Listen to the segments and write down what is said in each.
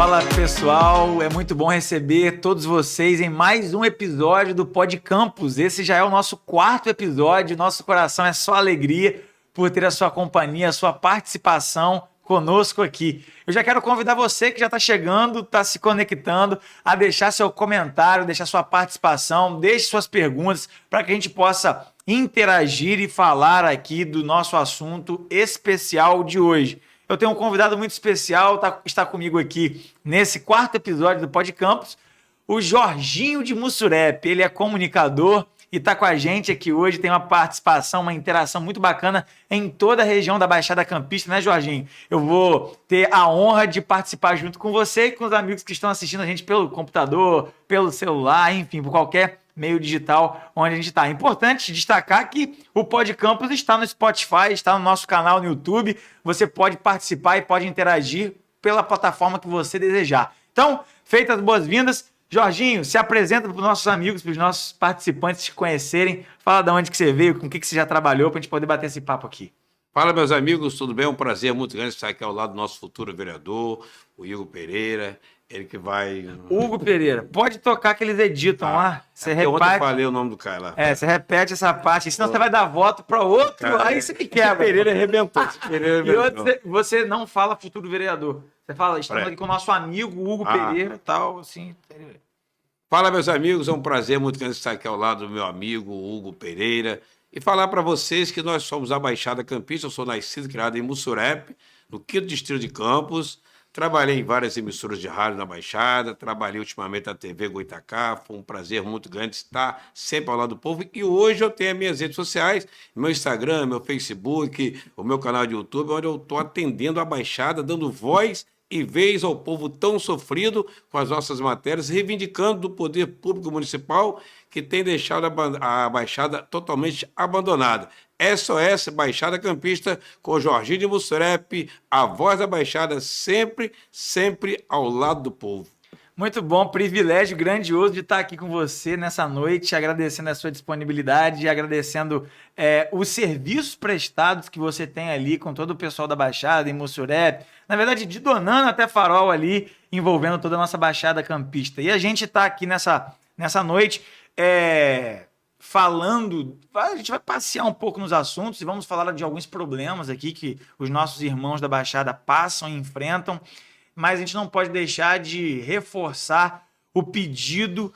Fala pessoal, é muito bom receber todos vocês em mais um episódio do Pod Campus. Esse já é o nosso 4º episódio, nosso coração é só alegria por ter a sua companhia, a sua participação conosco aqui. Eu já quero convidar você que já está chegando, está se conectando, a deixar seu comentário, deixar sua participação, deixe suas perguntas para que a gente possa interagir e falar aqui do nosso assunto especial de hoje. Eu tenho um convidado muito especial, está comigo aqui nesse 4º episódio do Pod Campus, o Jorginho de Mussurepe. Ele é comunicador e está com a gente aqui hoje, tem uma participação, uma interação muito bacana em toda a região da Baixada Campista, né, Jorginho? Eu vou ter a honra de participar junto com você e com os amigos que estão assistindo a gente pelo computador, pelo celular, enfim, por qualquer meio digital onde a gente está. É importante destacar que o Pod Campus está no Spotify, está no nosso canal no YouTube. Você pode participar e pode interagir pela plataforma que você desejar. Então, feitas as boas-vindas, Jorginho, se apresenta para os nossos amigos, para os nossos participantes te conhecerem. Fala de onde que você veio, com o que você já trabalhou, para a gente poder bater esse papo aqui. Fala, meus amigos, tudo bem? É um prazer muito grande estar aqui ao lado do nosso futuro vereador, o Igor Pereira. Ele que vai... Hugo Pereira, pode tocar que eles editam lá. Você repete. Ontem eu falei o nome do cara lá. Você repete essa parte, senão você vai dar voto para outro, cara, aí você me quebra. Pereira arrebentou. E outro, você não fala futuro vereador. Você fala, estamos aqui com o nosso amigo Hugo Pereira e tal, assim. Fala, meus amigos, é um prazer muito grande estar aqui ao lado do meu amigo Hugo Pereira e falar para vocês que nós somos a Baixada Campista. Eu sou nascido e criado em Mussurepe, no 5º Distrito de Campos. Trabalhei em várias emissoras de rádio na Baixada, trabalhei ultimamente na TV Goitacá, foi um prazer muito grande estar sempre ao lado do povo. E hoje eu tenho as minhas redes sociais, meu Instagram, meu Facebook, o meu canal de YouTube, onde eu estou atendendo a Baixada, dando voz e vez ao povo tão sofrido com as nossas matérias, reivindicando do poder público municipal que tem deixado a Baixada totalmente abandonada. SOS Baixada Campista, com o Jorginho de Mussurepe, a voz da Baixada, sempre, sempre ao lado do povo. Muito bom, privilégio grandioso de estar aqui com você nessa noite, agradecendo a sua disponibilidade, agradecendo os serviços prestados que você tem ali com todo o pessoal da Baixada, em Mussurepe, na verdade de Donana até Farol ali, envolvendo toda a nossa Baixada Campista. E a gente está aqui nessa noite falando, a gente vai passear um pouco nos assuntos e vamos falar de alguns problemas aqui que os nossos irmãos da Baixada passam e enfrentam, mas a gente não pode deixar de reforçar o pedido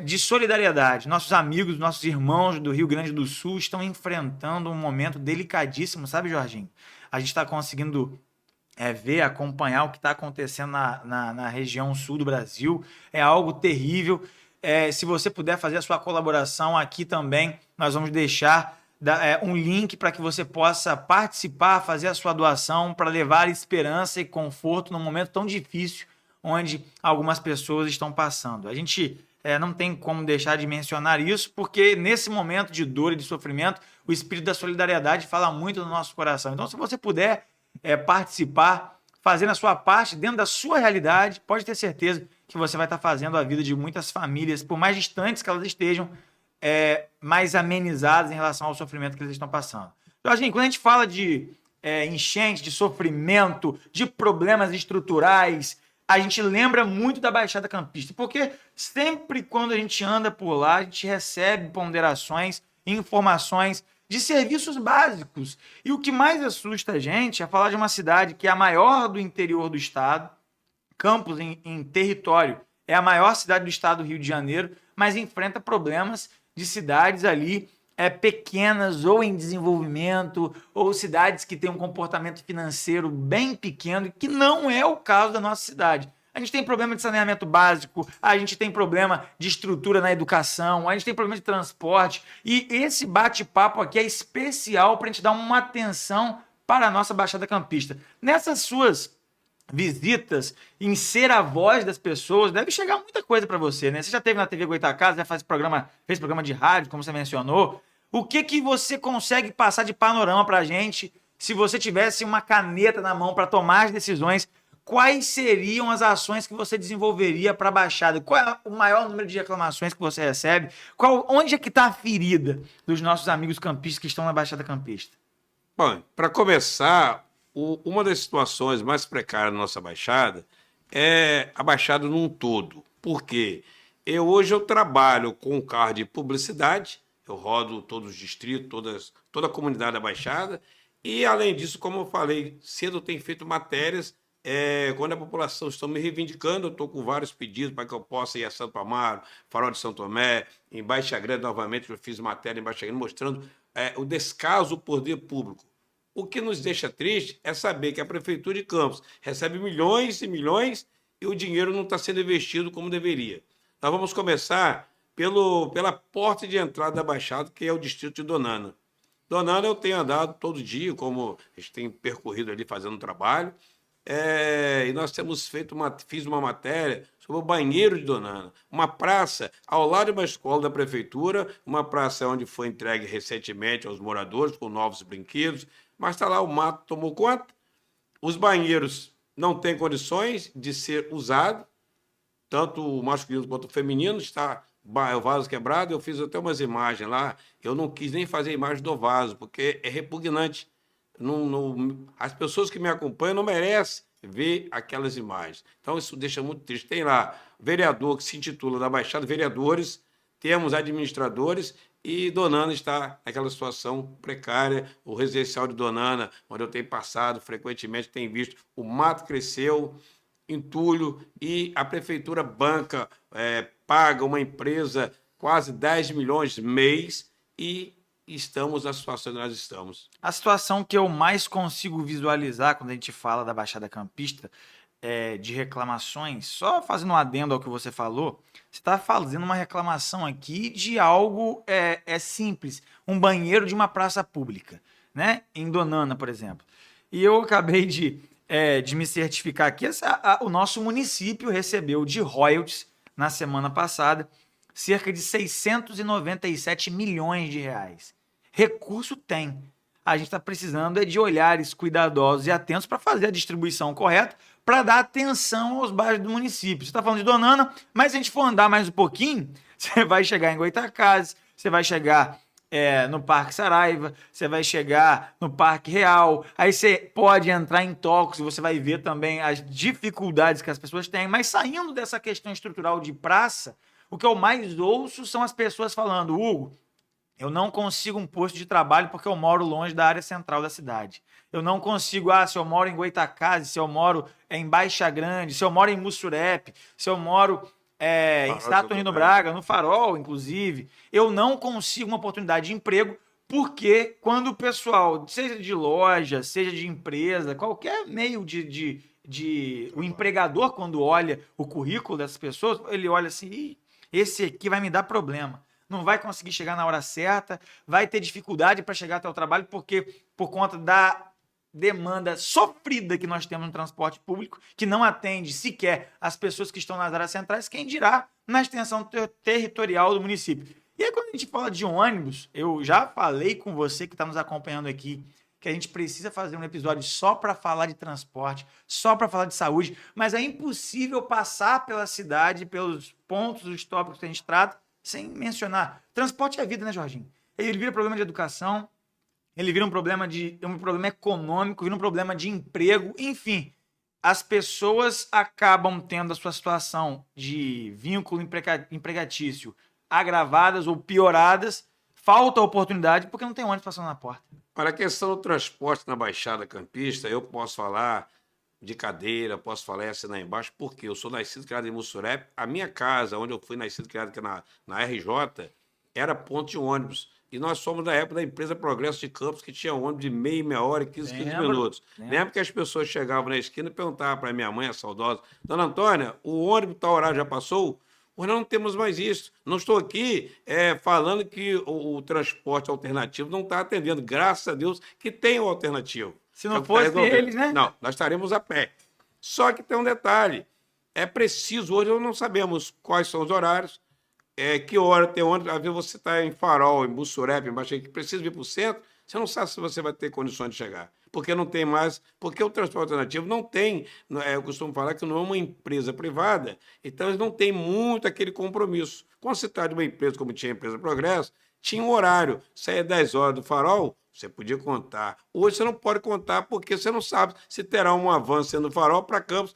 de solidariedade. Nossos amigos, nossos irmãos do Rio Grande do Sul estão enfrentando um momento delicadíssimo, sabe, Jorginho? A gente está conseguindo ver, acompanhar o que está acontecendo na região sul do Brasil. É algo terrível. Se você puder fazer a sua colaboração aqui também, nós vamos deixar um link para que você possa participar, fazer a sua doação para levar esperança e conforto num momento tão difícil onde algumas pessoas estão passando. A gente não tem como deixar de mencionar isso, porque nesse momento de dor e de sofrimento, o espírito da solidariedade fala muito no nosso coração. Então, se você puder participar, fazendo a sua parte dentro da sua realidade, pode ter certeza que você vai estar fazendo a vida de muitas famílias, por mais distantes que elas estejam, mais amenizadas em relação ao sofrimento que eles estão passando. Jorginho, quando a gente fala de enchente, de sofrimento, de problemas estruturais, a gente lembra muito da Baixada Campista, porque sempre quando a gente anda por lá, a gente recebe ponderações, informações de serviços básicos. E o que mais assusta a gente é falar de uma cidade que é a maior do interior do estado, Campos, em território, é a maior cidade do estado do Rio de Janeiro, mas enfrenta problemas de cidades ali pequenas ou em desenvolvimento, ou cidades que têm um comportamento financeiro bem pequeno, que não é o caso da nossa cidade. A gente tem problema de saneamento básico, a gente tem problema de estrutura na educação, a gente tem problema de transporte, e esse bate-papo aqui é especial para a gente dar uma atenção para a nossa Baixada Campista. Nessas suas visitas, em ser a voz das pessoas, deve chegar muita coisa para você, né? Você já esteve na TV Goitacá, já fez programa de rádio, como você mencionou. O que você consegue passar de panorama para a gente se você tivesse uma caneta na mão para tomar as decisões? Quais seriam as ações que você desenvolveria para a Baixada? Qual é o maior número de reclamações que você recebe? Onde é que está a ferida dos nossos amigos campistas que estão na Baixada Campista? Bom, para começar, uma das situações mais precárias da nossa Baixada a Baixada num todo. Por quê? Hoje eu trabalho com um carro de publicidade, eu rodo todos os distritos, toda a comunidade da Baixada, e além disso, como eu falei cedo, eu tenho feito matérias. Quando a população está me reivindicando, eu estou com vários pedidos para que eu possa ir a Santo Amaro, Farol de São Tomé, em Baixa Grande, novamente, eu fiz matéria em Baixa Grande mostrando o descaso do poder público. O que nos deixa triste é saber que a Prefeitura de Campos recebe milhões e milhões e o dinheiro não está sendo investido como deveria. Nós vamos começar pela porta de entrada da Baixada, que é o distrito de Donana. Donana eu tenho andado todo dia, como a gente tem percorrido ali fazendo um trabalho, e nós fiz uma matéria sobre o banheiro de Donana, uma praça ao lado de uma escola da prefeitura, uma praça onde foi entregue recentemente aos moradores com novos brinquedos, mas está lá, o mato tomou conta, os banheiros não têm condições de ser usados, tanto o masculino quanto o feminino, está o vaso quebrado. Eu fiz até umas imagens lá, eu não quis nem fazer a imagem do vaso, porque é repugnante. As pessoas que me acompanham não merecem ver aquelas imagens. Então, isso deixa muito triste. Tem lá vereador que se intitula da Baixada, vereadores, temos administradores, e Donana está naquela situação precária. O residencial de Donana, onde eu tenho passado frequentemente, tenho visto o mato cresceu, entulho, e a prefeitura paga uma empresa quase 10 milhões mês e estamos na situação que nós estamos. A situação que eu mais consigo visualizar quando a gente fala da Baixada Campista de reclamações, só fazendo um adendo ao que você falou, você está fazendo uma reclamação aqui de algo simples, um banheiro de uma praça pública, né? Em Donana, por exemplo. E eu acabei de me certificar aqui, o nosso município recebeu de royalties na semana passada cerca de 697 milhões de reais. Recurso tem. A gente está precisando de olhares cuidadosos e atentos para fazer a distribuição correta, para dar atenção aos bairros do município. Você está falando de Donana, mas se a gente for andar mais um pouquinho, você vai chegar em Goitacazes, você vai chegar no Parque Saraiva, você vai chegar no Parque Real, aí você pode entrar em Tocos e você vai ver também as dificuldades que as pessoas têm, mas saindo dessa questão estrutural de praça, o que eu mais ouço são as pessoas falando: Hugo, eu não consigo um posto de trabalho porque eu moro longe da área central da cidade. Eu não consigo, se eu moro em Goitacazes, se eu moro em Baixa Grande, se eu moro em Mussurepe, se eu moro em Saturnino Braga, no Farol, inclusive, eu não consigo uma oportunidade de emprego porque quando o pessoal, seja de loja, seja de empresa, qualquer meio o empregador, quando olha o currículo dessas pessoas, ele olha assim: esse aqui vai me dar problema. Não vai conseguir chegar na hora certa, vai ter dificuldade para chegar até o trabalho, porque por conta da demanda sofrida que nós temos no transporte público, que não atende sequer as pessoas que estão nas áreas centrais, quem dirá na extensão territorial do município. E aí, quando a gente fala de ônibus, eu já falei com você que está nos acompanhando aqui, que a gente precisa fazer um episódio só para falar de transporte, só para falar de saúde, mas é impossível passar pela cidade, pelos pontos, os tópicos que a gente trata, sem mencionar. Transporte é vida, né, Jorginho? Ele vira problema de educação, ele vira um problema econômico, vira um problema de emprego, enfim. As pessoas acabam tendo a sua situação de vínculo empregatício agravadas ou pioradas, falta oportunidade porque não tem ônibus passando na porta. Para a questão do transporte na Baixada Campista, eu posso falar de cadeira, posso falar essa lá embaixo, porque eu sou nascido e criado em Mussurepe. A minha casa, onde eu fui nascido e criado, que é na RJ, era ponto de ônibus. E nós somos da época da empresa Progresso de Campos, que tinha ônibus de meia hora, 15 minutos. Lembro que as pessoas chegavam na esquina e perguntavam para minha mãe, a saudosa: Dona Antônia, o ônibus tal horário já passou? Hoje não temos mais isso. Não estou aqui falando que o transporte alternativo não está atendendo. Graças a Deus que tem o alternativo. Se não fosse eles, né? Não, nós estaremos a pé. Só que tem um detalhe. É preciso, hoje não sabemos quais são os horários, que hora tem ônibus. Às vezes você está em Farol, em Mussurepe, em Baixa, que precisa vir para o centro, você não sabe se você vai ter condições de chegar. Porque não tem mais, porque o transporte alternativo não tem, eu costumo falar que não é uma empresa privada, então eles não têm muito aquele compromisso. Quando se trata de uma empresa como tinha a empresa Progresso, tinha um horário, saía 10 horas do Farol, você podia contar. Hoje você não pode contar porque você não sabe se terá um avanço sendo Farol para Campos.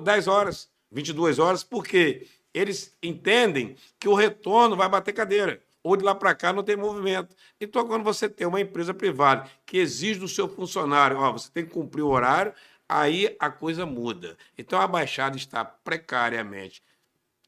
10 horas, 22 horas, porque eles entendem que o retorno vai bater cadeira. Ou de lá para cá não tem movimento. Então, quando você tem uma empresa privada que exige do seu funcionário, ó, você tem que cumprir o horário, aí a coisa muda. Então, a Baixada está precariamente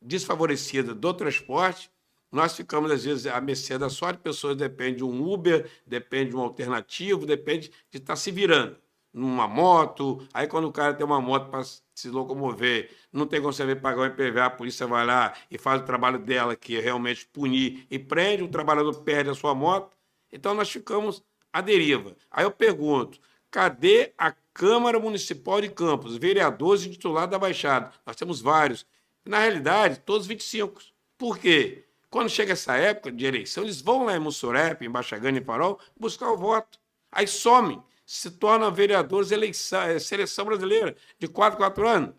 desfavorecida do transporte. Nós ficamos, às vezes, à mercê da sorte. Pessoas dependem de um Uber, depende de um alternativo, depende de estar se virando numa moto. Aí, quando o cara tem uma moto para se locomover, não tem como você pagar o IPVA, a polícia vai lá e faz o trabalho dela, que é realmente punir e prende, o trabalhador perde a sua moto. Então, nós ficamos à deriva. Aí eu pergunto, cadê a Câmara Municipal de Campos, vereadores e titulares da Baixada? Nós temos vários. Na realidade, todos 25. Por quê? Quando chega essa época de eleição, eles vão lá em Mussurepe, em Baxagana e Farol, buscar o voto. Aí somem, se tornam vereadores seleção brasileira, de 4 em 4 anos.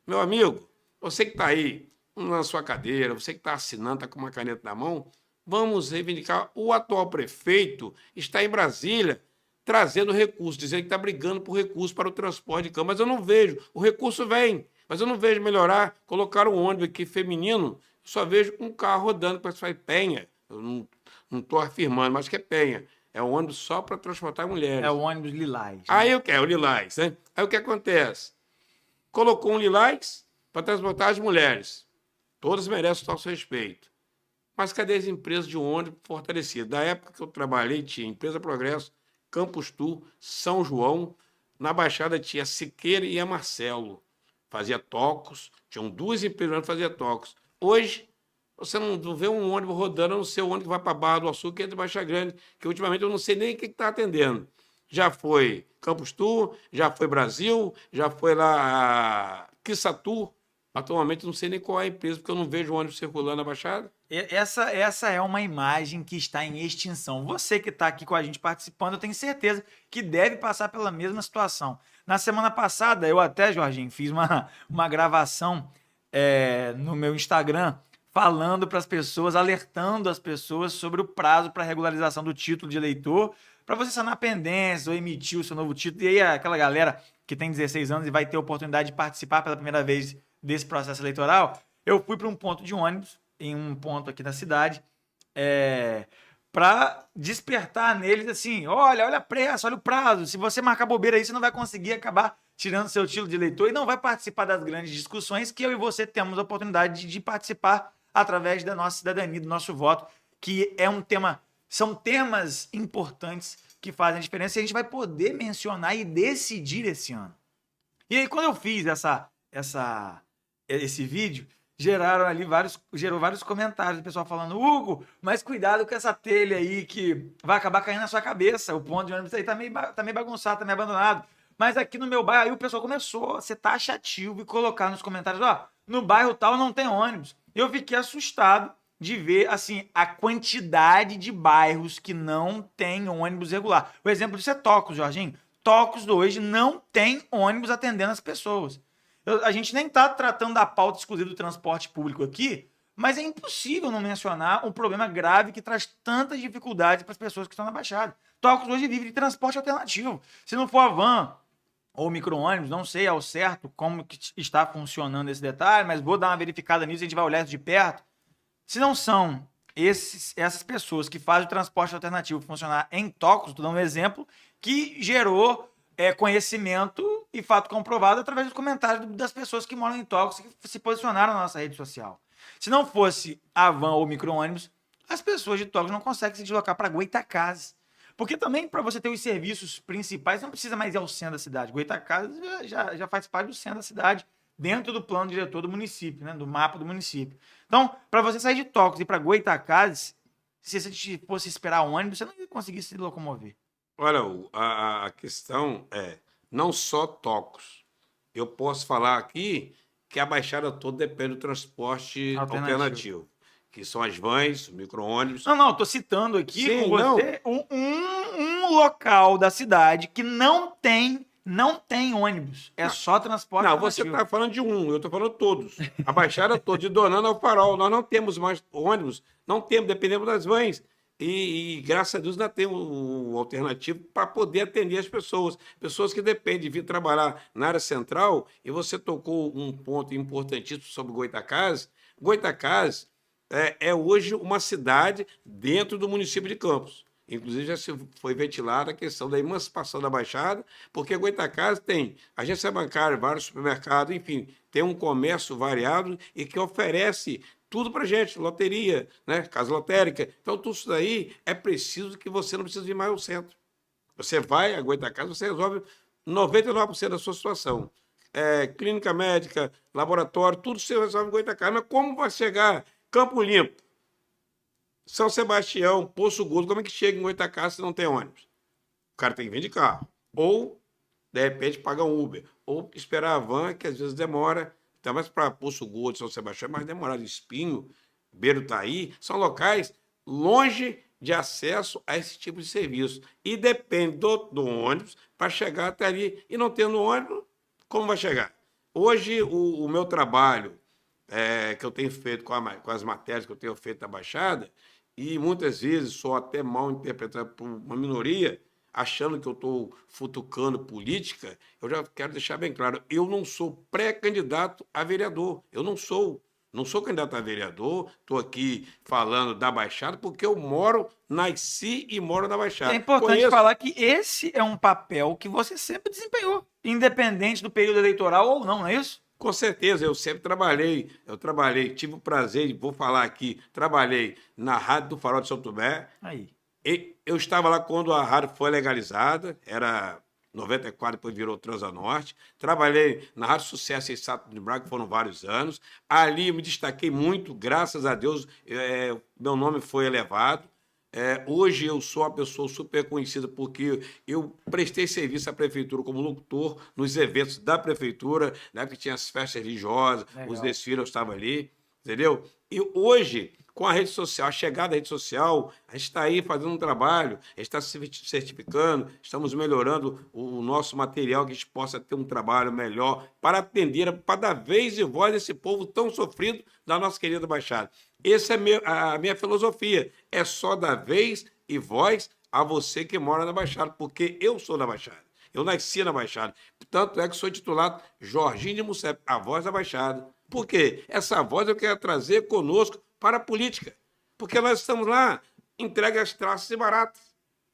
Meu amigo, você que está aí na sua cadeira, você que está assinando, está com uma caneta na mão, vamos reivindicar. O atual prefeito está em Brasília trazendo recursos, dizendo que está brigando por recursos para o transporte de campo, mas eu não vejo. O recurso vem, mas eu não vejo melhorar. Colocaram um ônibus aqui feminino, só vejo um carro rodando para sair Penha. Eu não estou afirmando, mas que é Penha. É um ônibus só para transportar mulheres. É o ônibus Lilás. Aí eu quero o Lilás, né? Aí o que acontece? Colocou um Lilás para transportar as mulheres. Todas merecem o nosso respeito. Mas cadê as empresas de ônibus fortalecidas? Da época que eu trabalhei, tinha Empresa Progresso, Campos Tour, São João. Na Baixada tinha a Siqueira e a Marcelo. Fazia tocos. Tinham 2 empresas que faziam tocos. Hoje, você não vê um ônibus rodando, a não ser o ônibus que vai para a Barra do Açúcar, que é de Baixa Grande, que ultimamente eu não sei nem o que está atendendo. Já foi Campos Tour, já foi Brasil, já foi lá Quissatur. Atualmente eu não sei nem qual é a empresa, porque eu não vejo ônibus circulando na Baixada. Essa é uma imagem que está em extinção. Você que está aqui com a gente participando, eu tenho certeza que deve passar pela mesma situação. Na semana passada, eu até, Jorginho, fiz uma gravação no meu Instagram falando para as pessoas, alertando as pessoas sobre o prazo para regularização do título de eleitor, para você sanar pendências ou emitir o seu novo título. E aí aquela galera que tem 16 anos e vai ter a oportunidade de participar pela primeira vez desse processo eleitoral, eu fui para um ponto de ônibus, em um ponto aqui da cidade, para despertar neles assim, olha a pressa, olha o prazo, se você marcar bobeira aí, você não vai conseguir acabar tirando seu título de eleitor e não vai participar das grandes discussões que eu e você temos a oportunidade de participar através da nossa cidadania, do nosso voto, que é um tema, são temas importantes que fazem a diferença e a gente vai poder mencionar e decidir esse ano. E aí, quando eu fiz esse vídeo, gerou vários comentários do pessoal falando, Hugo, mas cuidado com essa telha aí que vai acabar caindo na sua cabeça, o ponto de ônibus aí tá meio bagunçado, tá meio abandonado. Mas aqui no meu bairro, aí o pessoal começou a ser taxativo e colocar nos comentários, no bairro tal não tem ônibus. Eu fiquei assustado de ver, assim, a quantidade de bairros que não tem ônibus regular. O exemplo disso é Tocos, Jorginho. Tocos hoje não tem ônibus atendendo as pessoas. A gente nem está tratando da pauta exclusiva do transporte público aqui, mas é impossível não mencionar um problema grave que traz tantas dificuldades para as pessoas que estão na Baixada. Tocos hoje vive de transporte alternativo. Se não for a van ou micro-ônibus, não sei ao certo como que está funcionando esse detalhe, mas vou dar uma verificada nisso, a gente vai olhar isso de perto. Se não são essas pessoas que fazem o transporte alternativo funcionar em Tocos, estou dando um exemplo, que gerou conhecimento e fato comprovado através dos comentários das pessoas que moram em Tocos que se posicionaram na nossa rede social. Se não fosse a van ou micro-ônibus, as pessoas de Tocos não conseguem se deslocar para Goytacazes. Porque também, para você ter os serviços principais, não precisa mais ir ao centro da cidade. Goytacazes já faz parte do centro da cidade, dentro do plano diretor do município, né, do mapa do município. Então, para você sair de Tocos e ir para Goytacazes, se você fosse esperar um ônibus, você não ia conseguir se locomover. Olha, a questão é não só Tocos. Eu posso falar aqui que a Baixada toda depende do transporte alternativo. Que são as vans, micro-ônibus. Não, estou citando aqui com você um local da cidade que não tem ônibus. É só transporte alternativo. Você está falando de um, eu estou falando todos. A Baixada toda, de Donana ao Farol. Nós não temos mais ônibus, não temos, dependemos das vans. E graças a Deus ainda tem um alternativo para poder atender as pessoas. Pessoas que dependem de vir trabalhar na área central, e você tocou um ponto importantíssimo sobre Goytacazes. Goytacazes é hoje uma cidade dentro do município de Campos. Inclusive, já foi ventilada a questão da emancipação da Baixada, porque Goytacazes tem agência bancária, vários supermercados, enfim, tem um comércio variado e que oferece tudo para gente, loteria, né? Casa lotérica. Então, tudo isso daí é preciso que você não precisa vir mais ao centro. Você vai a Goytacazes, você resolve 99% da sua situação. Clínica médica, laboratório, tudo você resolve em Goytacazes. Mas como vai chegar? Campo Limpo, São Sebastião, Poço Gordo, como é que chega em Goytacazes se não tem ônibus? O cara tem que vir de carro. Ou, de repente, pagar um Uber. Ou esperar a van, que às vezes demora. Então, mais para Poço Gordo, São Sebastião, é mais demorado. Espinho, Beiro Taí, são locais longe de acesso a esse tipo de serviço. E depende do ônibus para chegar até ali. E não tendo ônibus, como vai chegar? Hoje, o meu trabalho que eu tenho feito com as matérias que eu tenho feito na Baixada, e muitas vezes sou até mal interpretado por uma minoria, achando que eu estou futucando política, eu já quero deixar bem claro, eu não sou pré-candidato a vereador, eu não sou. Não sou candidato a vereador, estou aqui falando da Baixada, porque eu nasci e moro na Baixada. É importante falar que esse é um papel que você sempre desempenhou, independente do período eleitoral ou não, não é isso? Com certeza, eu sempre trabalhei, tive o prazer, vou falar aqui, trabalhei na Rádio do Farol de São Tomé. Aí. Eu estava lá quando a rádio foi legalizada, era 94, depois virou Transanorte. Trabalhei na Rádio Sucesso em Sato de Braga, que foram vários anos. Ali eu me destaquei muito, graças a Deus, meu nome foi elevado. Hoje eu sou uma pessoa super conhecida porque eu prestei serviço à prefeitura como locutor nos eventos da prefeitura, na época que tinha as festas religiosas, Legal. Os desfiles, eu estava ali, entendeu? E hoje, com a rede social, a chegada da rede social, a gente está aí fazendo um trabalho, a gente está se certificando, estamos melhorando o nosso material, que a gente possa ter um trabalho melhor para atender, para dar vez e voz a esse povo tão sofrido da nossa querida Baixada. Essa é a minha filosofia, é só dar vez e voz a você que mora na Baixada, porque eu sou da Baixada. Eu nasci na Baixada. Tanto é que sou titulado Jorginho de Mussep, a voz da Baixada. Por quê? Essa voz eu quero trazer conosco para a política. Porque nós estamos lá entregue às traças e baratas.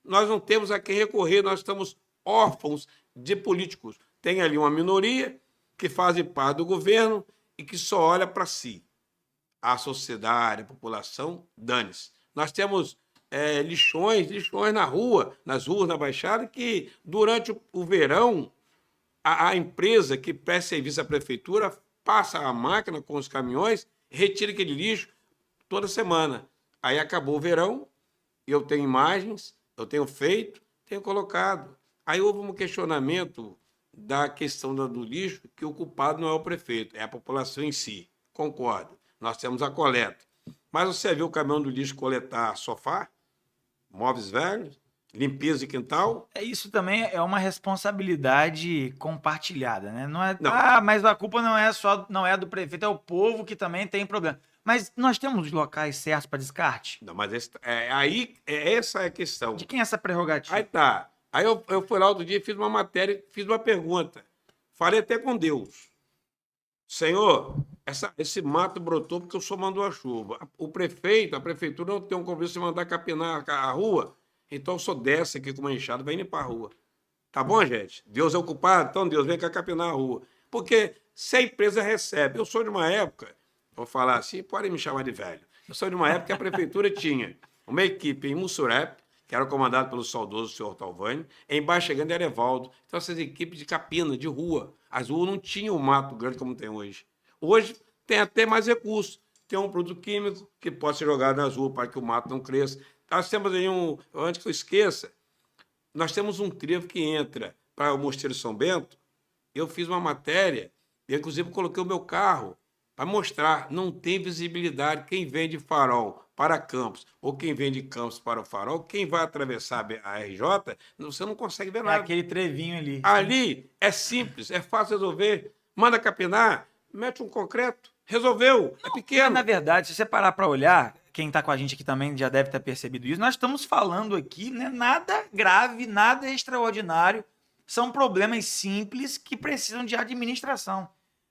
Nós não temos a quem recorrer, nós estamos órfãos de políticos. Tem ali uma minoria que faz parte do governo e que só olha para si. A sociedade, a população, dane-se. Nós temos lixões na rua, nas ruas da Baixada, que durante o verão, a empresa que presta serviço à prefeitura passa a máquina com os caminhões, retira aquele lixo toda semana. Aí acabou o verão, eu tenho imagens, eu tenho feito, tenho colocado. Aí houve um questionamento da questão do lixo, que o culpado não é o prefeito, é a população em si. Concordo. Nós temos a coleta. Mas você viu o caminhão do lixo coletar sofá, móveis velhos, limpeza de quintal? Isso também é uma responsabilidade compartilhada, né? Não é, Não. Mas a culpa não é do prefeito, é o povo que também tem problema. Mas nós temos os locais certos para descarte? Não, mas essa é a questão. De quem é essa prerrogativa? Aí tá. Aí eu fui lá outro dia, fiz uma matéria, fiz uma pergunta. Falei até com Deus. Senhor, esse mato brotou porque o senhor mandou a chuva. O prefeito, a prefeitura não tem um compromisso de mandar capinar a rua, então o senhor desce aqui com uma enxada, vai limpar a rua. Tá bom, gente? Deus é o culpado? Então Deus vem cá capinar a rua. Porque se a empresa recebe, eu sou de uma época, vou falar assim, podem me chamar de velho, eu sou de uma época que a prefeitura tinha uma equipe em Mussurep, que era comandada pelo saudoso senhor Talvani, embaixo chegando era Evaldo. Então essas equipes de capina, de rua, as ruas não tinham um mato grande como tem hoje. Hoje tem até mais recursos. Tem um produto químico que pode ser jogado nas ruas para que o mato não cresça. Nós temos aí antes que eu esqueça, nós temos um trevo que entra para o Mosteiro São Bento. Eu fiz uma matéria, e inclusive coloquei o meu carro para mostrar, não tem visibilidade. Quem vem de Farol para Campos, ou quem vem de Campos para o Farol, quem vai atravessar a RJ, você não consegue ver nada. Aquele trevinho ali. Ali é simples, é fácil resolver. Manda capinar, mete um concreto, resolveu, é pequeno. Mas, na verdade, se você parar para olhar, quem está com a gente aqui também já deve ter percebido isso. Nós estamos falando aqui, né, nada grave, nada extraordinário. São problemas simples que precisam de administração.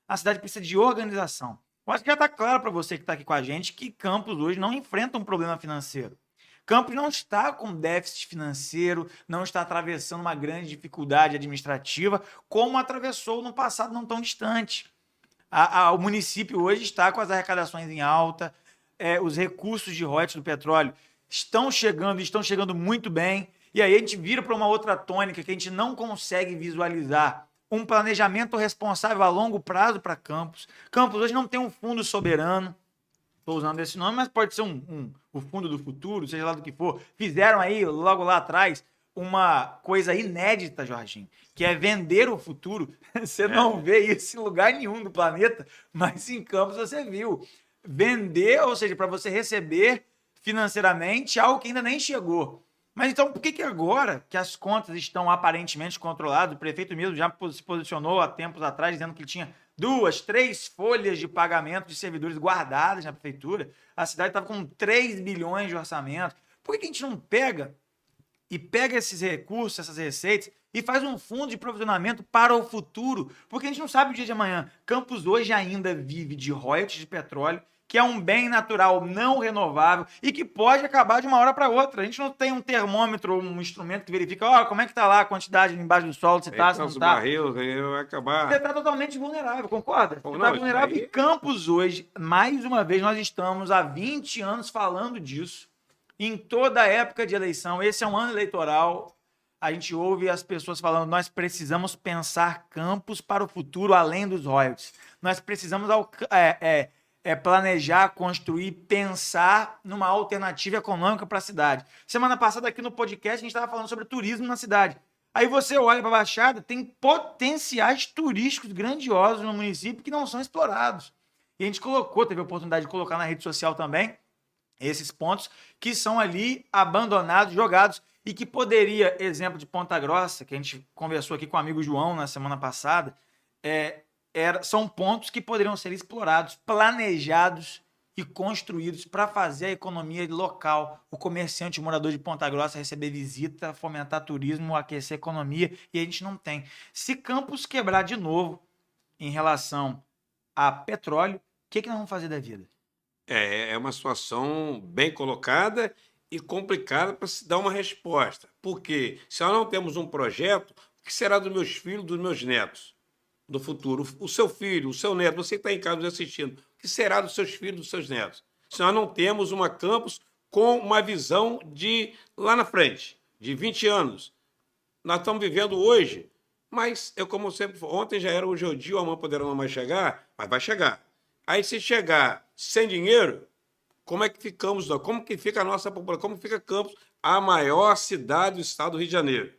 A cidade precisa de organização. Eu acho que já está claro para você que está aqui com a gente que Campos hoje não enfrenta um problema financeiro. Campos não está com déficit financeiro, não está atravessando uma grande dificuldade administrativa, como atravessou no passado não tão distante. O município hoje está com as arrecadações em alta, os recursos de royalties do petróleo estão chegando muito bem, e aí a gente vira para uma outra tônica que a gente não consegue visualizar um planejamento responsável a longo prazo para Campos. Campos hoje não tem um fundo soberano, estou usando esse nome, mas pode ser o fundo do futuro, seja lá do que for. Fizeram aí, logo lá atrás, uma coisa inédita, Jorginho, que é vender o futuro. Você não vê isso em lugar nenhum do planeta, mas em Campos você viu. Vender, ou seja, para você receber financeiramente algo que ainda nem chegou. Mas então, por que agora que as contas estão aparentemente controladas, o prefeito mesmo já se posicionou há tempos atrás, dizendo que ele tinha 2, 3 folhas de pagamento de servidores guardadas na prefeitura, a cidade estava com 3 bilhões de orçamento. Por que a gente não pega esses recursos, essas receitas, e faz um fundo de provisionamento para o futuro? Porque a gente não sabe o dia de amanhã. Campos hoje ainda vive de royalties de petróleo, que é um bem natural não renovável e que pode acabar de uma hora para outra. A gente não tem um termômetro, um instrumento que verifica, como é que está lá a quantidade embaixo do solo, se está, se não está. Vai acabar. Você está totalmente vulnerável, concorda? Você está vulnerável. E Campos hoje, mais uma vez, nós estamos há 20 anos falando disso. Em toda a época de eleição, esse é um ano eleitoral, a gente ouve as pessoas falando, nós precisamos pensar Campos para o futuro além dos royalties. Nós precisamos planejar, construir, pensar numa alternativa econômica para a cidade. Semana passada aqui no podcast a gente estava falando sobre turismo na cidade. Aí você olha para a Baixada, tem potenciais turísticos grandiosos no município que não são explorados. E a gente teve a oportunidade de colocar na rede social também esses pontos que são ali abandonados, jogados, e que poderia, exemplo de Ponta Grossa, que a gente conversou aqui com o amigo João na semana passada, são pontos que poderiam ser explorados, planejados e construídos para fazer a economia local, o comerciante, o morador de Ponta Grossa receber visita, fomentar turismo, aquecer a economia, e a gente não tem. Se Campos quebrar de novo em relação a petróleo, o que nós vamos fazer da vida? É uma situação bem colocada e complicada para se dar uma resposta. Porque se nós não temos um projeto, o que será dos meus filhos, dos meus netos? Do futuro, o seu filho, o seu neto, você que está em casa nos assistindo, o que será dos seus filhos, dos seus netos? Se nós não temos uma Campos com uma visão de lá na frente, de 20 anos. Nós estamos vivendo hoje, mas eu, como sempre, ontem já era, hoje é o dia, amanhã poderá não mais chegar, mas vai chegar. Aí, se chegar sem dinheiro, como é que ficamos? Como que fica a nossa população? Como fica Campos, a maior cidade do estado do Rio de Janeiro?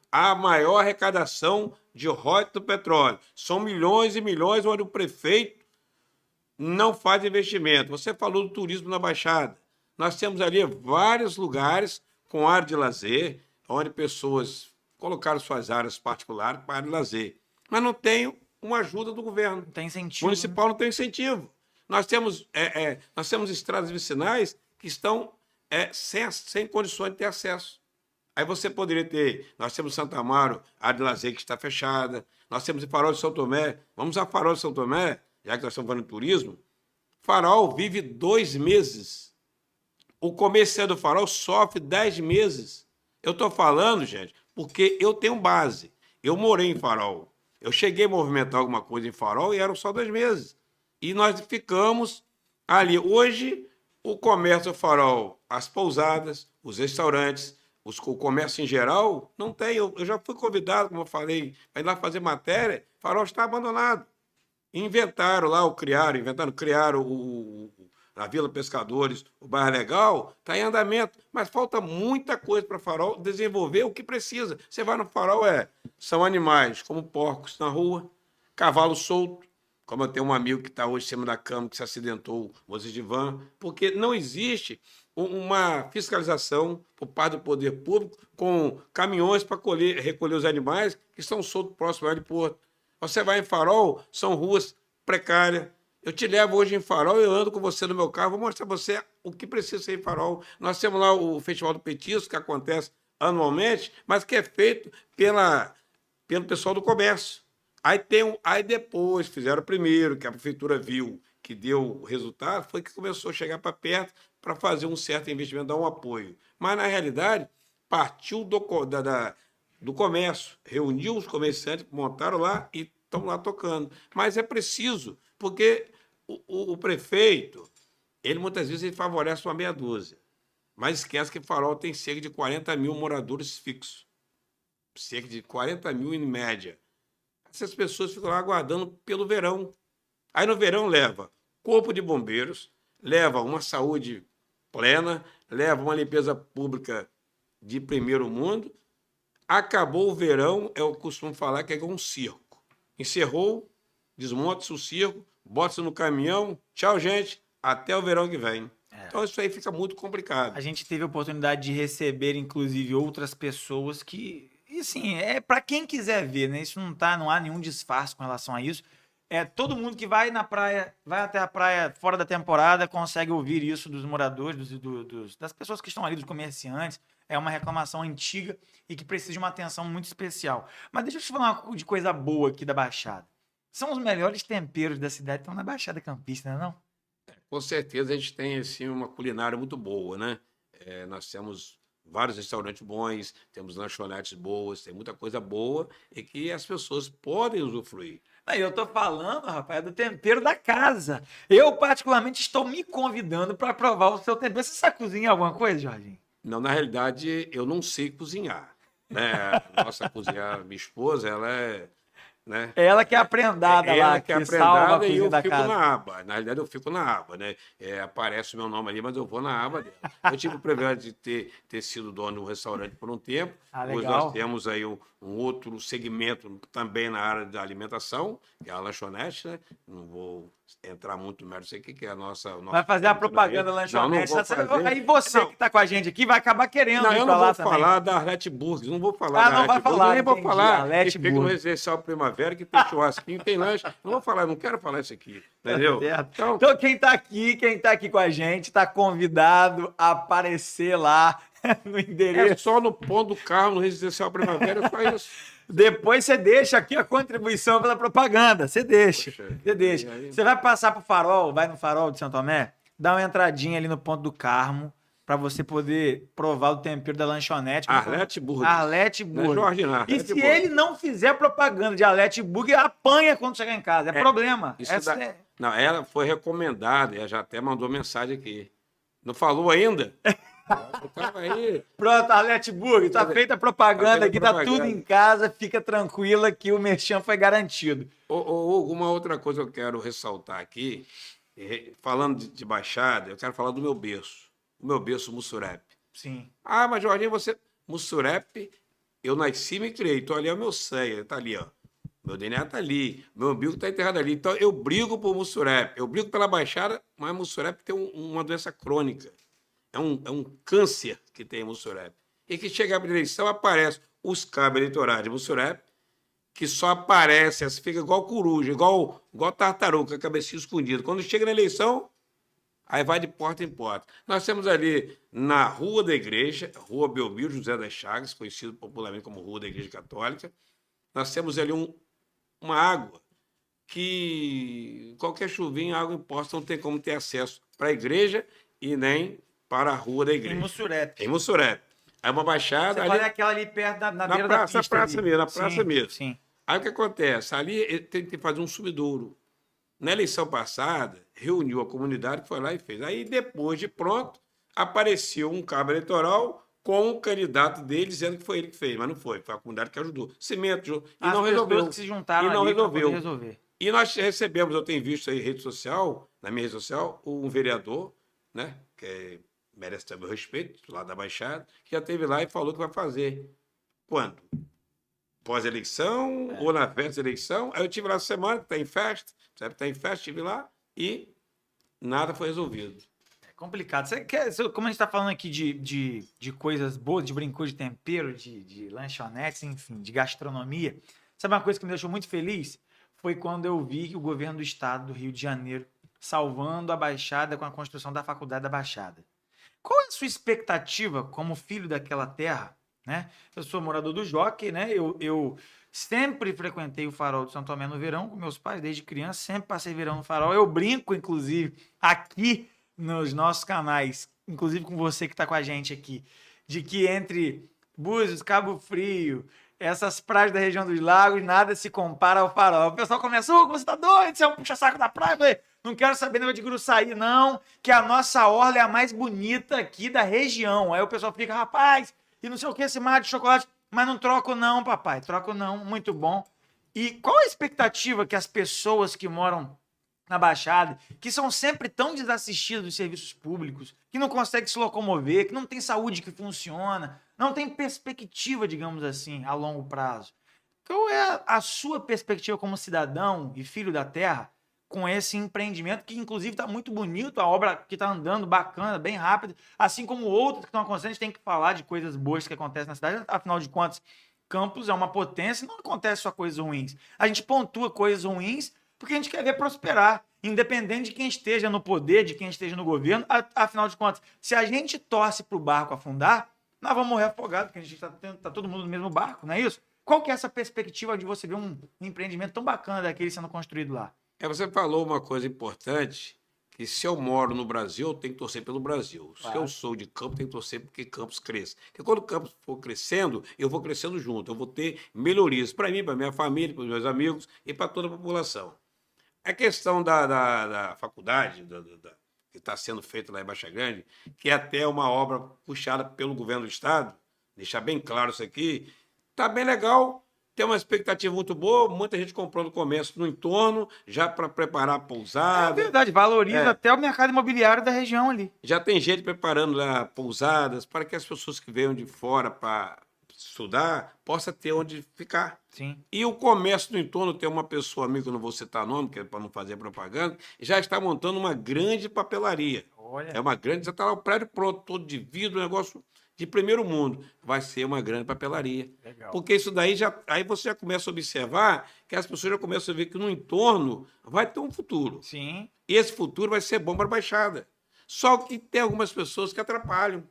A maior arrecadação de royalties do petróleo. São milhões e milhões onde o prefeito não faz investimento. Você falou do turismo na Baixada. Nós temos ali vários lugares com área de lazer, onde pessoas colocaram suas áreas particulares para área de lazer. Mas não tem uma ajuda do governo. Não tem incentivo. Municipal não tem incentivo. Nós temos estradas vicinais que estão sem condições de ter acesso. Aí você poderia ter, nós temos Santa Amaro, a área de lazer que está fechada, nós temos o Farol de São Tomé, vamos a Farol de São Tomé, já que nós estamos falando de turismo, Farol vive 2 meses, o comerciante do Farol sofre 10 meses. Eu estou falando, gente, porque eu tenho base, eu morei em Farol, eu cheguei a movimentar alguma coisa em Farol e eram só 2 meses, e nós ficamos ali. Hoje, o comércio do Farol, as pousadas, os restaurantes, o comércio em geral, não tem. Eu já fui convidado, como eu falei, para ir lá fazer matéria, o Farol está abandonado. Inventaram lá, criaram na Vila Pescadores, o Bairro Legal, está em andamento, mas falta muita coisa para o Farol desenvolver o que precisa. Você vai no Farol, são animais como porcos na rua, cavalo solto, como eu tenho um amigo que está hoje em cima da cama, que se acidentou, moças de van, porque não existe uma fiscalização por parte do poder público com caminhões para recolher os animais que estão soltos próximo ao aeroporto. Você vai em Farol, são ruas precárias, Eu te levo hoje em Farol, eu ando com você no meu carro, vou mostrar pra você o que precisa ser em Farol. Nós temos lá o Festival do Petisco, que acontece anualmente, mas que é feito pelo pessoal do comércio. Aí depois fizeram o primeiro, que a prefeitura viu que deu resultado, foi que começou a chegar para perto para fazer um certo investimento, dar um apoio. Mas, na realidade, partiu do comércio, reuniu os comerciantes, montaram lá e estão lá tocando. Mas é preciso, porque o prefeito, ele muitas vezes ele favorece uma meia dúzia, mas esquece que Farol tem cerca de 40 mil moradores fixos. Cerca de 40 mil em média. Essas pessoas ficam lá aguardando pelo verão. Aí no verão leva corpo de bombeiros, leva uma saúde plena, leva uma limpeza pública de primeiro mundo. Acabou o verão, eu costumo falar que é igual um circo. Encerrou, desmonta-se o circo, bota-se no caminhão, tchau, gente, até o verão que vem. Então isso aí fica muito complicado. A gente teve a oportunidade de receber, inclusive, outras pessoas que, e assim, é para quem quiser ver, né? Isso não há nenhum disfarce com relação a isso. Todo mundo que vai na praia, vai até a praia fora da temporada, consegue ouvir isso dos moradores, das pessoas que estão ali, dos comerciantes. É uma reclamação antiga e que precisa de uma atenção muito especial. Mas deixa eu te falar uma de coisa boa aqui da Baixada. São os melhores temperos da cidade, estão na Baixada Campista, não é não? Com certeza a gente tem assim, uma culinária muito boa, né? Nós temos vários restaurantes bons, temos lanchonetes boas, tem muita coisa boa e que as pessoas podem usufruir. Aí eu tô falando, rapaz, é do tempero da casa. Eu, particularmente, estou me convidando para provar o seu tempero. Você sabe cozinhar alguma coisa, Jorginho? Não, na realidade, eu não sei cozinhar, né? Nossa cozinhar, minha esposa, ela é, né? É ela que é a prendada lá, Ela que é salva a prendada e cozinha eu da fico casa. na aba. Na realidade, eu fico na aba, né? Aparece o meu nome ali, mas eu vou na aba dela. Eu tive o privilégio de ter sido dono do restaurante por um tempo. Ah, Hoje legal. nós temos aí um outro segmento também na área da alimentação, que é a lanchonete, né? Não vou entrar muito no mérito, sei o que é a nossa... Vai fazer a propaganda da lanchonete. Não, não vou fazer. Aí você Não. que tá com a gente aqui vai acabar querendo Não, ir eu pra não lá vou também. falar da Arlete Burgers, não vou falar da não vai Arlete Burgers, falar, nem vou entendi. falar Arlete que fica no Burgers. Residencial Primavera, que tem churrasquinho, tem lanche. Não vou falar, não quero falar isso aqui, entendeu? Certo. Então, quem tá aqui com a gente, tá convidado a aparecer lá no É endereço. só no ponto do carro, no Residencial Primavera, só isso. Depois você deixa aqui a contribuição pela propaganda. Você deixa. Poxa, Você deixa. e aí? Você vai passar pro Farol, vai no Farol de Santo Tomé, dá uma entradinha ali no ponto do Carmo para você poder provar o tempero da lanchonete. Arlete Burgers. Arlete Não é Burger. Jorge, não, E Arlete se Burger. ele não fizer propaganda de Arlete Burger, apanha quando chegar em casa. É problema. Isso Essa dá- é- Não, ela foi recomendada, ela já até mandou mensagem aqui. Não falou ainda? Eu tava aí. Pronto, Arlete Burger, tá feita a propaganda Tá aqui, feita a tá propaganda. tudo em casa, fica tranquila que o merchan foi garantido. Ô, Hugo, uma outra coisa que eu quero ressaltar aqui, falando de Baixada, eu quero falar do meu berço. O meu berço Mussurepe. Sim. Ah, mas Jorginho, você. Mussurepe, eu nasci e me criei. Então ali é o meu sangue, tá ali, ó. Meu DNA tá ali, meu umbigo tá enterrado ali. Então eu brigo por Mussurepe, eu brigo pela Baixada, mas Mussurepe tem uma doença crônica. É um câncer que tem em Mussurepe. E que chega a eleição, aparece os cabos eleitorais de Mussurepe, que só aparece, assim, fica igual coruja, igual tartaruga, cabecinha escondida. Quando chega na eleição, aí vai de porta em porta. Nós temos ali na Rua da Igreja, Rua Belmiro José das Chagas, conhecido popularmente como Rua da Igreja Católica, nós temos ali uma água que qualquer chuvinha, água imposta, não tem como ter acesso para a igreja e nem para a Rua da Igreja. Em Mussurepe. Em Mussurepe. Aí uma baixada... Você fala aquela ali perto na na beira praça, da pista. praça ali. mesmo, na praça Sim, mesmo. Sim. Aí o que acontece? Ali ele tem que fazer um sumidouro. Na eleição passada, reuniu a comunidade, foi lá e fez. Aí, depois de pronto, apareceu um cabo eleitoral com o candidato dele dizendo que foi ele que fez, mas não foi. Foi a comunidade que ajudou. Cimento, e As não pessoas resolveu. que se juntaram E não ali pra poder resolveu. resolver. E nós recebemos, eu tenho visto aí em rede social, na minha rede social, um vereador, né, que merece também o respeito, lá da Baixada, que já esteve lá e falou que vai fazer. Quando? Pós-eleição ou na festa da eleição. Aí eu estive lá essa semana, que está em festa, sabe? Está em festa, estive lá e nada foi resolvido. É complicado. Como a gente tá falando aqui de coisas boas, de brincou de tempero, de lanchonetes, enfim, de gastronomia, sabe uma coisa que me deixou muito feliz? foi quando eu vi que o governo do estado do Rio de Janeiro salvando a Baixada com a construção da Faculdade da Baixada. Qual é a sua expectativa como filho daquela terra, né? Eu sou morador do Jockey, né? Eu sempre frequentei o Farol de São Tomé no verão com meus pais, desde criança, sempre passei verão no Farol. Eu brinco, inclusive, aqui nos nossos canais, inclusive com você que está com a gente aqui, de que entre Búzios, Cabo Frio, essas praias da região dos lagos, nada se compara ao Farol. O pessoal começa, você tá doido, você é um puxa-saco da praia. Eu falei, não quero saber negócio de Gruçaí, não, que a nossa orla é a mais bonita aqui da região. Aí o pessoal fica, rapaz, e não sei o que, esse mar de chocolate. Mas não troco não, papai, troco não, muito bom. E qual a expectativa que as pessoas que moram na Baixada, que são sempre tão desassistidas dos serviços públicos, que não conseguem se locomover, que não tem saúde que funciona, não tem perspectiva, digamos assim, a longo prazo. Qual é a sua perspectiva como cidadão e filho da terra com esse empreendimento, que inclusive está muito bonito, a obra que está andando bacana, bem rápido, assim como outras que estão acontecendo, a gente tem que falar de coisas boas que acontecem na cidade, afinal de contas, Campos é uma potência, não acontece só coisas ruins. A gente pontua coisas ruins porque a gente quer ver prosperar, independente de quem esteja no poder, de quem esteja no governo, afinal de contas, se a gente torce para o barco afundar, nós vamos morrer afogados, porque a gente está todo mundo no mesmo barco, não é isso? Qual que é essa perspectiva de você ver um empreendimento tão bacana daquele sendo construído lá? Você falou uma coisa importante, que se eu moro no Brasil, eu tenho que torcer pelo Brasil. Claro. Se eu sou de Campos, tenho que torcer porque Campos cresça. Porque quando Campos for crescendo, eu vou crescendo junto, eu vou ter melhorias para mim, para minha família, para os meus amigos e para toda a população. A questão da faculdade, que está sendo feita lá em Baixa Grande, que é até uma obra puxada pelo governo do Estado, deixar bem claro isso aqui, está bem legal. Tem uma expectativa muito boa, muita gente comprando comércio no entorno, já para preparar a pousada. É verdade, valoriza até o mercado imobiliário da região ali. Já tem gente preparando lá pousadas para que as pessoas que venham de fora para estudar possam ter onde ficar. Sim. E o comércio no entorno, tem uma pessoa, amigo, que eu não vou citar nome, que é para não fazer propaganda, já está montando uma grande papelaria. Olha. É uma grande, já está lá o prédio pronto, todo de vidro, um negócio de primeiro mundo. Vai ser uma grande papelaria. Legal. Porque isso daí aí você já começa a observar que as pessoas já começam a ver que no entorno vai ter um futuro. Sim. E esse futuro vai ser bom para a Baixada. Só que tem algumas pessoas que atrapalham.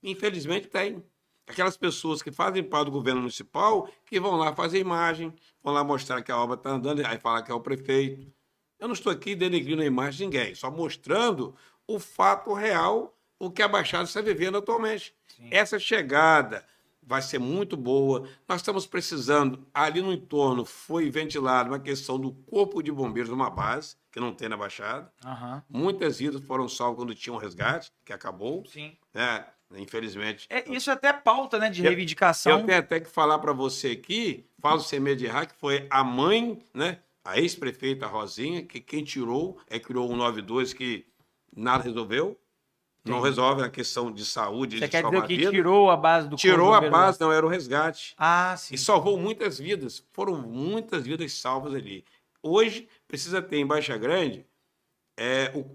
Infelizmente tem. Aquelas pessoas que fazem parte do governo municipal, que vão lá fazer imagem, vão lá mostrar que a obra está andando, aí fala que é o prefeito. Eu não estou aqui denegrindo a imagem de ninguém, só mostrando o fato real, o que a Baixada está vivendo atualmente. Sim. Essa chegada vai ser muito boa. Nós estamos precisando, ali no entorno foi ventilada uma questão do corpo de bombeiros de uma base, que não tem na Baixada. Uhum. Muitas vidas foram salvas quando tinha um resgate, que acabou. Sim. Né? Infelizmente. Isso é até pauta, né, de reivindicação. Eu tenho até que falar para você aqui, falo sem medo de errar, que foi a mãe, né, a ex-prefeita Rosinha, que quem tirou, criou um 92 que nada resolveu. Não resolve a questão de saúde. Você quer dizer que tirou a base do Tirou a base, não, era o resgate. Ah, sim. E salvou muitas vidas. Foram muitas vidas salvas ali. Hoje, precisa ter em Baixa Grande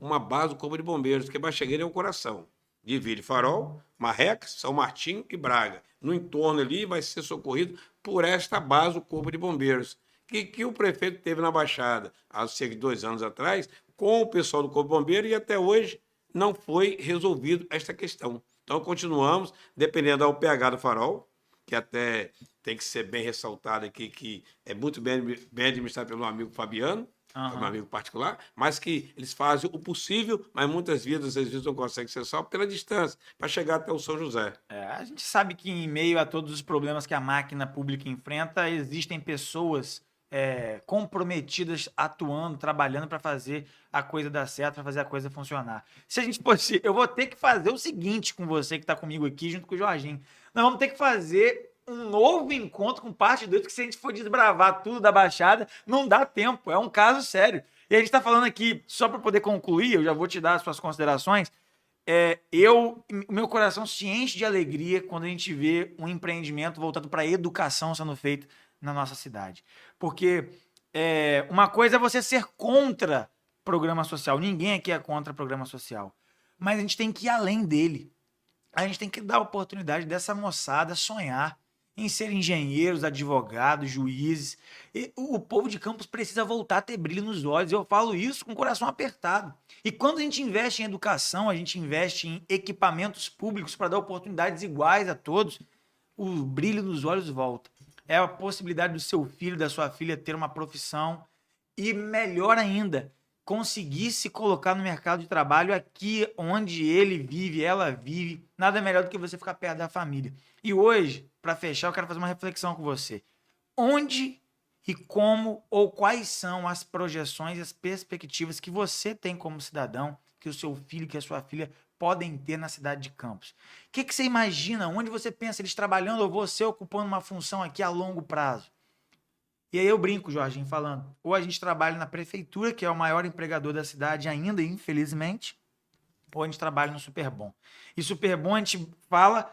uma base do Corpo de Bombeiros, porque Baixa Grande é o coração. Divide Farol, Marrecas, São Martinho e Braga. No entorno ali vai ser socorrido por esta base do Corpo de Bombeiros, que o prefeito teve na Baixada há cerca de 2 anos atrás, com o pessoal do Corpo de Bombeiros, e até hoje não foi resolvido esta questão. Então, continuamos, dependendo do pH do Farol, que até tem que ser bem ressaltado aqui, que é muito bem administrado pelo meu amigo Fabiano, meu amigo particular, mas que eles fazem o possível, mas muitas vidas, às vezes, não conseguem ser salvas pela distância, para chegar até o São José. A gente sabe que, em meio a todos os problemas que a máquina pública enfrenta, existem pessoas comprometidas, atuando, trabalhando para fazer a coisa dar certo, para fazer a coisa funcionar. Se a gente fosse, eu vou ter que fazer o seguinte com você que está comigo aqui, junto com o Jorginho. Nós vamos ter que fazer um novo encontro com parte 2, porque se a gente for desbravar tudo da Baixada, não dá tempo, é um caso sério. E a gente está falando aqui, só para poder concluir, eu já vou te dar as suas considerações, o meu coração se enche de alegria quando a gente vê um empreendimento voltado para a educação sendo feito na nossa cidade. Porque uma coisa é você ser contra programa social, ninguém aqui é contra programa social, mas a gente tem que ir além dele. A gente tem que dar a oportunidade dessa moçada sonhar. em ser engenheiros, advogados, juízes. E o povo de Campos precisa voltar a ter brilho nos olhos. Eu falo isso com o coração apertado. E quando a gente investe em educação, a gente investe em equipamentos públicos para dar oportunidades iguais a todos, o brilho nos olhos volta. É a possibilidade do seu filho, da sua filha ter uma profissão e, melhor ainda, conseguir se colocar no mercado de trabalho aqui onde ele vive, ela vive. Nada melhor do que você ficar perto da família. E hoje, para fechar, eu quero fazer uma reflexão com você. Onde e como ou quais são as projeções e as perspectivas que você tem como cidadão, que o seu filho, que a sua filha podem ter na cidade de Campos? O que você imagina? Onde você pensa eles trabalhando ou você ocupando uma função aqui a longo prazo? E aí eu brinco, Jorginho, falando, ou a gente trabalha na prefeitura, que é o maior empregador da cidade ainda, infelizmente, ou a gente trabalha no Superbom. E Superbom a gente fala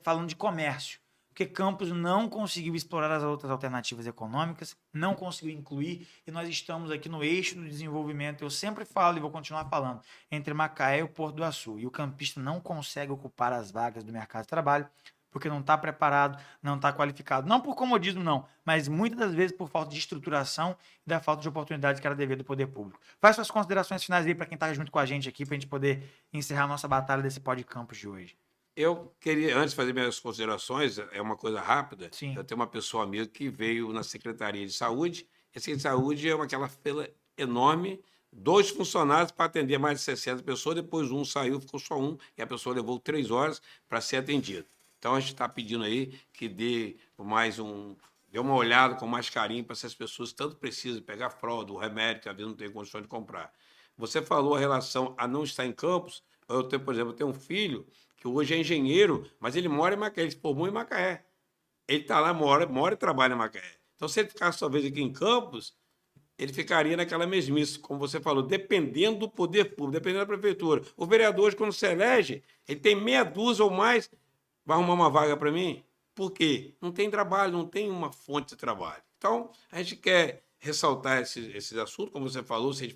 falando de comércio, porque Campos não conseguiu explorar as outras alternativas econômicas, não conseguiu incluir, e nós estamos aqui no eixo do desenvolvimento, eu sempre falo e vou continuar falando, entre Macaé e o Porto do Açu, e o campista não consegue ocupar as vagas do mercado de trabalho, porque não está preparado, não está qualificado. Não por comodismo, não, mas muitas das vezes por falta de estruturação e da falta de oportunidade que era dever do poder público. Faz suas considerações finais aí para quem está junto com a gente aqui, para a gente poder encerrar a nossa batalha desse Pod Campos de hoje. Eu queria, antes de fazer minhas considerações, é uma coisa rápida. Sim. Eu tenho uma pessoa amiga que veio na Secretaria de Saúde. A Secretaria de Saúde é aquela fila enorme, 2 funcionários para atender mais de 60 pessoas, depois um saiu, ficou só um, e a pessoa levou 3 horas para ser atendida. Então, a gente está pedindo aí que dê uma olhada com mais carinho para essas pessoas que tanto precisam pegar fralda, o remédio, que às vezes não tem condições de comprar. Você falou a relação a não estar em Campos. Eu tenho, por exemplo, um filho que hoje é engenheiro, mas ele mora em Macaé, ele se formou em Macaé. Ele está lá, mora e trabalha em Macaé. Então, se ele ficasse talvez aqui em Campos, ele ficaria naquela mesmice, como você falou, dependendo do poder público, dependendo da prefeitura. O vereador, quando se elege, ele tem meia dúzia ou mais. Vai arrumar uma vaga para mim? Por quê? Não tem trabalho, não tem uma fonte de trabalho. Então, a gente quer ressaltar esses assuntos, como você falou, se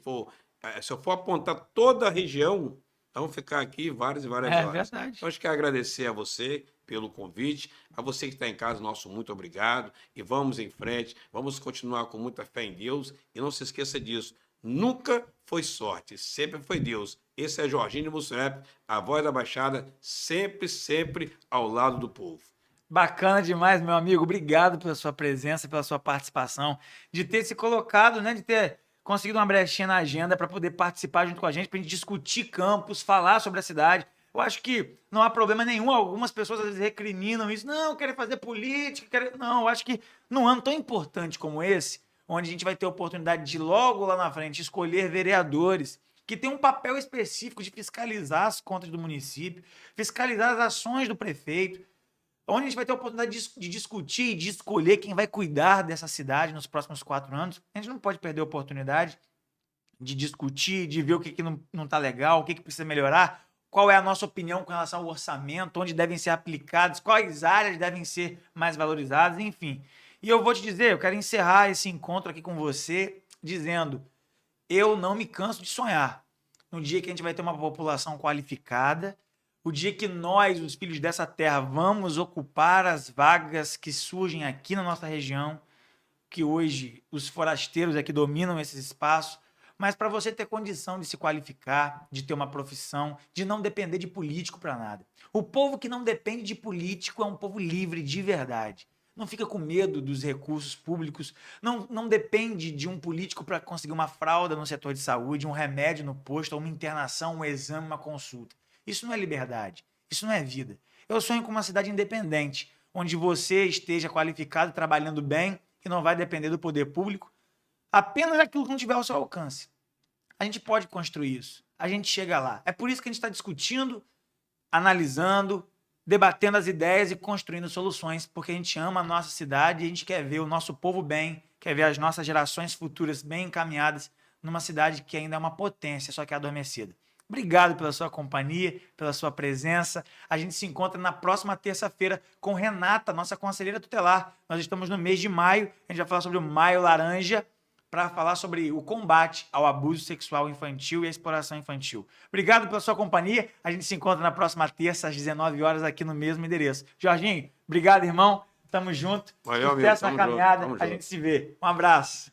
eu for apontar toda a região, vamos ficar aqui várias e várias horas. É verdade. Então, a gente quer agradecer a você pelo convite, a você que está em casa, nosso muito obrigado, e vamos em frente, vamos continuar com muita fé em Deus, e não se esqueça disso, nunca foi sorte, sempre foi Deus. Esse é Jorginho de Mussurep, a voz da Baixada, sempre, sempre ao lado do povo. Bacana demais, meu amigo. Obrigado pela sua presença, pela sua participação, de ter se colocado, né, de ter conseguido uma brechinha na agenda para poder participar junto com a gente, para a gente discutir Campos, falar sobre a cidade. Eu acho que não há problema nenhum. Algumas pessoas às vezes recriminam isso. Não, querem fazer política. Não, eu acho que num ano tão importante como esse, onde a gente vai ter a oportunidade de logo lá na frente escolher vereadores que tem um papel específico de fiscalizar as contas do município, fiscalizar as ações do prefeito, onde a gente vai ter a oportunidade de discutir e de escolher quem vai cuidar dessa cidade nos próximos 4 anos. A gente não pode perder a oportunidade de discutir, de ver o que não está legal, o que precisa melhorar, qual é a nossa opinião com relação ao orçamento, onde devem ser aplicados, quais áreas devem ser mais valorizadas, enfim. E eu vou te dizer, eu quero encerrar esse encontro aqui com você dizendo: eu não me canso de sonhar. No dia que a gente vai ter uma população qualificada, o dia que nós, os filhos dessa terra, vamos ocupar as vagas que surgem aqui na nossa região, que hoje os forasteiros aqui dominam esses espaços, mas para você ter condição de se qualificar, de ter uma profissão, de não depender de político para nada. O povo que não depende de político é um povo livre de verdade. Não fica com medo dos recursos públicos, não depende de um político para conseguir uma fralda no setor de saúde, um remédio no posto, uma internação, um exame, uma consulta. Isso não é liberdade, isso não é vida. Eu sonho com uma cidade independente, onde você esteja qualificado, trabalhando bem e não vai depender do poder público, apenas aquilo que não tiver ao seu alcance. A gente pode construir isso, a gente chega lá. É por isso que a gente está discutindo, analisando, debatendo as ideias e construindo soluções, porque a gente ama a nossa cidade e a gente quer ver o nosso povo bem, quer ver as nossas gerações futuras bem encaminhadas numa cidade que ainda é uma potência, só que é adormecida. Obrigado pela sua companhia, pela sua presença. A gente se encontra na próxima terça-feira com Renata, nossa conselheira tutelar. Nós estamos no mês de maio, a gente vai falar sobre o Maio Laranja, para falar sobre o combate ao abuso sexual infantil e à exploração infantil. Obrigado pela sua companhia. A gente se encontra na próxima terça, às 19 horas, aqui no mesmo endereço. Jorginho, obrigado, irmão. Tamo junto. Valeu, amigo. Sucesso na Tamo junto, caminhada. tamo A junto. gente se vê. Um abraço.